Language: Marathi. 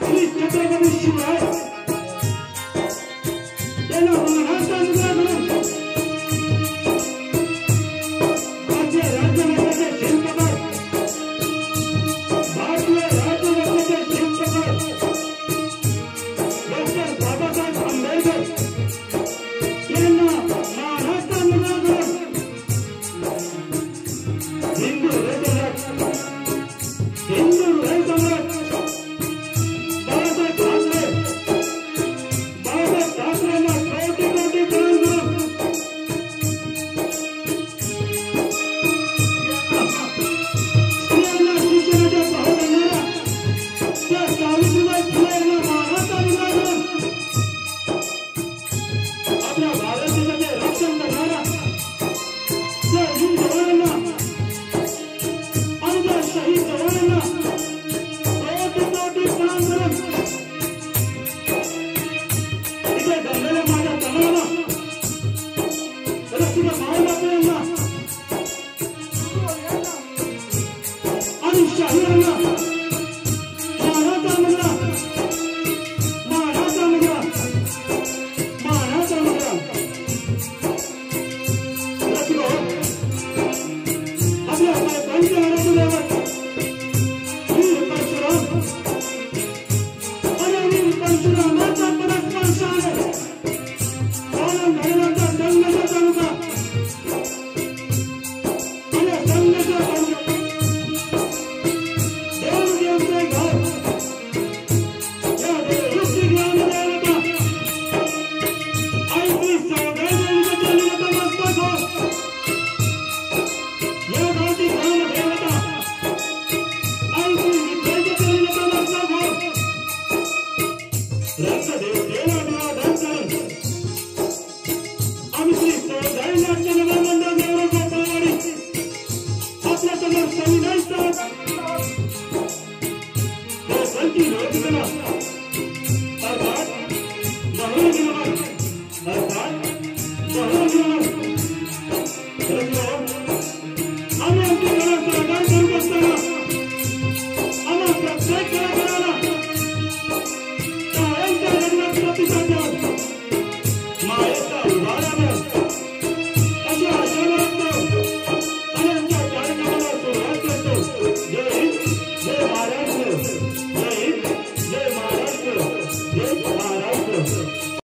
श्री छत्रपती शिवराय यांना महाराष्ट्र अनुग्रहाकडून भारतीय राज्यघटनेचे शिल्पकार डॉक्टर बाबासाहेब आंबेडकर यांना महाराष्ट्र अनुग्रहाकडून हिंदू हृदय सम्राट बाळासाहेब ठाकरेंना कोटी कोटी प्रणाम करून स्त्रियांना शिक्षणाच्या पाहत आणणाऱ्या त्या सावित्रीबाई फुले यांना महाराष्ट्र अनुग्रहाकडून आपल्या भारत देशाचे रक्षण करणाऱ्या त्या वीर जवानांना आणि त्या शहीद जवानांना कोटी कोटी प्रणाम करून इथे जमलेल्या माझ्या तरुणांना रसिक मावळबापू आणि शाहिरांना महाराष्ट्र अनुग्रह महाराष्ट्र अनुग्रह महाराष्ट्र अनुग्रह रसिको आपल्या पंचहरातून वीर परशुराम आणि वीर परशुरामाचा परस्पर शान पालन धरणाचा संघर्ष तालुका आणि संघर्ष देवदेवचे गाव या देवरूपी ग्रामदेवता आई श्री सौदामिनीच्या नतमस्तक हो या गावची ग्रामदेवता आई श्री विद्येच्या नतमस्तक हो रक्तदेवतेला अभिवादन करून आम्ही श्री सौदामिनीच्या नवमंडळ देवरा गोपाळवाडी आपल्या समोर संविधान स्तरात संची रोजगार अर्थात बहुजनमत अर्थात बहुजनमत आम्ही आमची गरज साकार करू असताना आम्हा प्रत्येक कलाकाराला कायमच्या लग्नात प्रतिसाद द्यावा मायेचा उभारा मिळेल अशी आशा बाळगतो आणि आमच्या कार्यक्रमाला सुरुवात करतो जय हिंद जय महाराष्ट्र